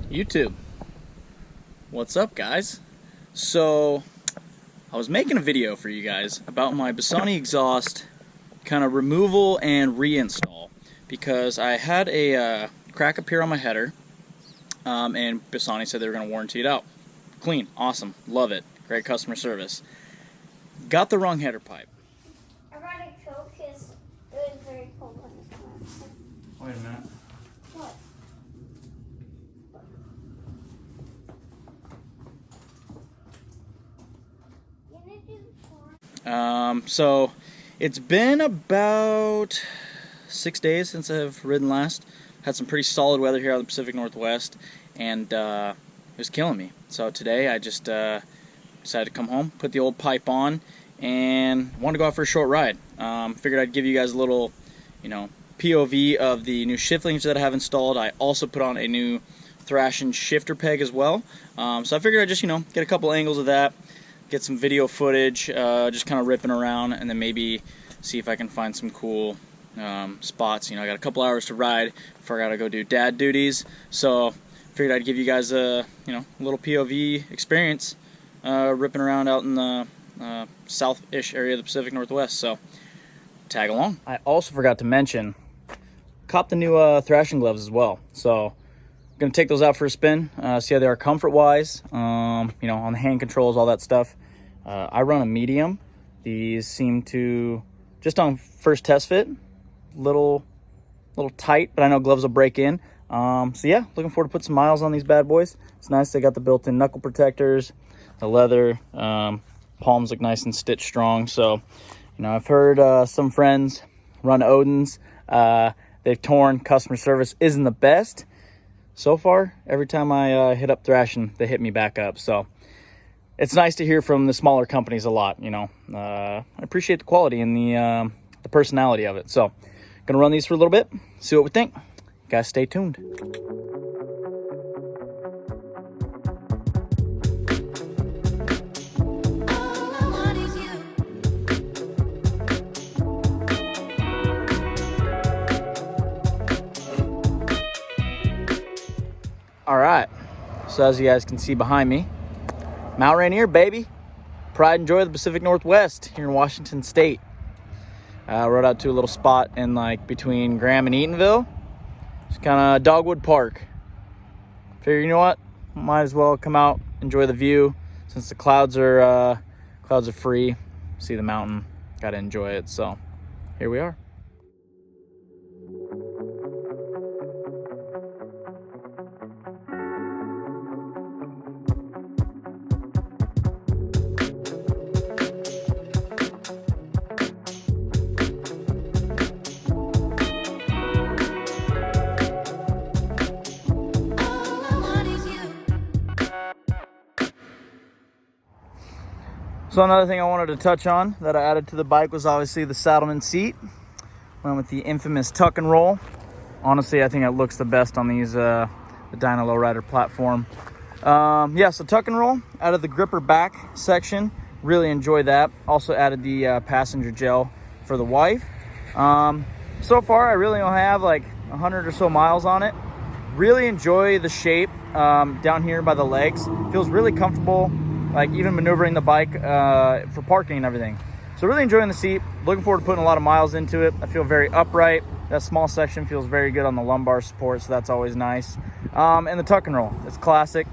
YouTube. What's up, guys? So I was making a video for you guys about my Bassani exhaust kind of removal and reinstall because I had a crack appear on my header, and Bassani said they were going to warranty it out. Clean, awesome, love it, great customer service. Got the wrong header pipe. I brought a Coke because it was very cold when it came out. Wait a minute. What? So it's been about 6 days since I've ridden last. Had some pretty solid weather here out in the Pacific Northwest, and it was killing me. So today I just decided to come home, put the old pipe on, and wanted to go out for a short ride. Figured I'd give you guys a little, POV of the new shift linkage that I have installed. I also put on a new Thrashin shifter peg as well. So I figured I'd just, get a couple angles of that, get some video footage, just kind of ripping around, and then maybe see if I can find some cool spots. I got a couple hours to ride before I gotta go do dad duties, so figured I'd give you guys a little POV experience ripping around out in the south-ish area of the Pacific Northwest. So tag along. I also forgot to mention, cop the new Thrashin gloves as well. So gonna take those out for a spin, see how they are comfort-wise, on the hand controls, all that stuff. I run a medium. These seem to, just on first test fit, little tight, but I know gloves will break in. So yeah, looking forward to put some miles on these bad boys. It's nice they got the built-in knuckle protectors, the leather, palms look nice and stitched strong. So, I've heard some friends run Odin's. They've torn, customer service isn't the best. So far, every time I hit up Thrashin, they hit me back up. So it's nice to hear from the smaller companies a lot. I appreciate the quality and the personality of it. So gonna run these for a little bit, see what we think. Guys, stay tuned. All right, so as you guys can see behind me, Mount Rainier, baby. Pride and joy of the Pacific Northwest here in Washington State. Rode out to a little spot in between Graham and Eatonville. It's kind of Dogwood Park. Figure, you know what? Might as well come out, enjoy the view. Since the clouds are free, see the mountain, gotta enjoy it. So here we are. So another thing I wanted to touch on that I added to the bike was obviously the saddleman seat. Went with the infamous tuck and roll. Honestly, I think it looks the best on these the Dyna Lowrider platform. So tuck and roll. Added the gripper back section. Really enjoy that. Also added the passenger gel for the wife. So far, I really only have 100 or so miles on it. Really enjoy the shape down here by the legs. Feels really comfortable. Even maneuvering the bike for parking and everything. So really enjoying the seat. Looking forward to putting a lot of miles into it. I feel very upright. That small section feels very good on the lumbar support, so that's always nice. And the tuck and roll. It's classic,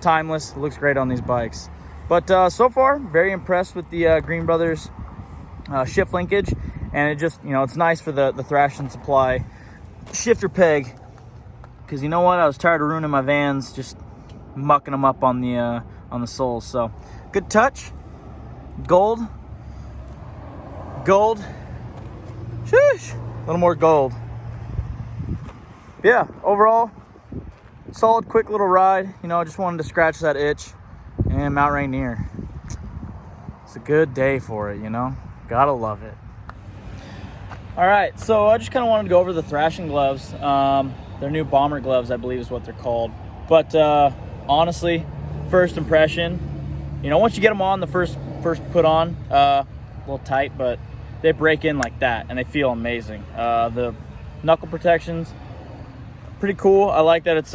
timeless. It looks great on these bikes. But so far, very impressed with the Green Brothers shift linkage. And it just, it's nice for the Thrashin Supply shifter peg. Because you know what? I was tired of ruining my vans, just mucking them up on the soles. So good touch. Gold, sheesh, a little more gold. Yeah, overall solid, quick little ride. Just wanted to scratch that itch. And Mount Rainier, it's a good day for it. Gotta love it. All right, so I just kind of wanted to go over the Thrashin gloves. Their new bomber gloves, I believe is what they're called. But honestly, first impression, once you get them on, the first put on, a little tight, but they break in like that and they feel amazing. The knuckle protections, pretty cool. I like that it's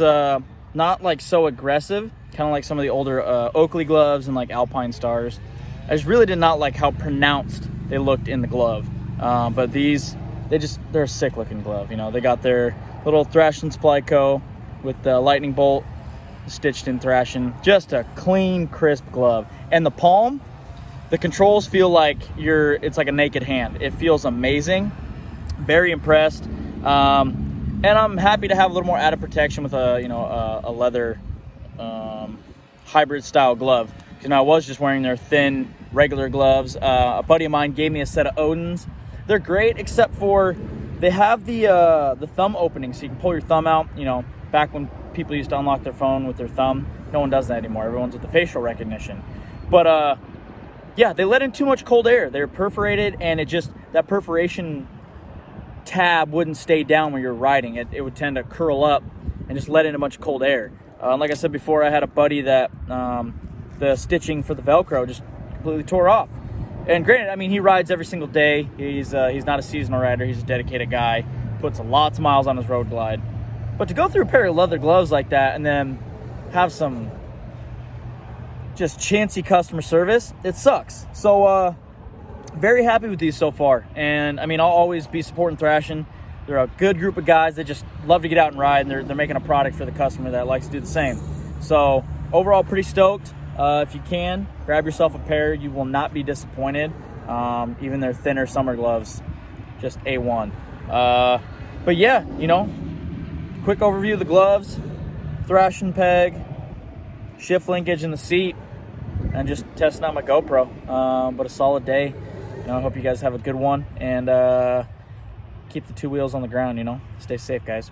not like so aggressive, kind of like some of the older Oakley gloves and like Alpine Stars. I just really did not like how pronounced they looked in the glove. But these, they're a sick looking glove. You know, they got their little Thrashin Supply Co. with the lightning bolt stitched in Thrashin. Just a clean, crisp glove. And the palm, the controls feel like it's like a naked hand. It feels amazing. Very impressed. And I'm happy to have a little more added protection with a leather hybrid style glove. Because I was just wearing their thin regular gloves. A buddy of mine gave me a set of Odins. They're great, except for they have the thumb opening, so you can pull your thumb out. You know, back when people used to unlock their phone with their thumb, no one does that anymore. Everyone's with the facial recognition. But yeah, they let in too much cold air. They're perforated, and that perforation tab wouldn't stay down when you're riding. It would tend to curl up and just let in a bunch of cold air. Like I said before, I had a buddy that the stitching for the Velcro just completely tore off. And granted, I mean, he rides every single day. He's not a seasonal rider. He's a dedicated guy. Puts lots of miles on his road glide. But to go through a pair of leather gloves like that and then have some just chancy customer service, it sucks. So very happy with these so far. And I mean, I'll always be supporting Thrashin. They're a good group of guys that just love to get out and ride, and they're making a product for the customer that likes to do the same. So overall, pretty stoked. If you can, grab yourself a pair. You will not be disappointed. Even their thinner summer gloves, just A1. But yeah, you know, quick overview of the gloves, Thrashin peg, shift linkage in the seat, and just testing out my GoPro. But a solid day. You know, I hope you guys have a good one, and keep the two wheels on the ground, you know. Stay safe, guys.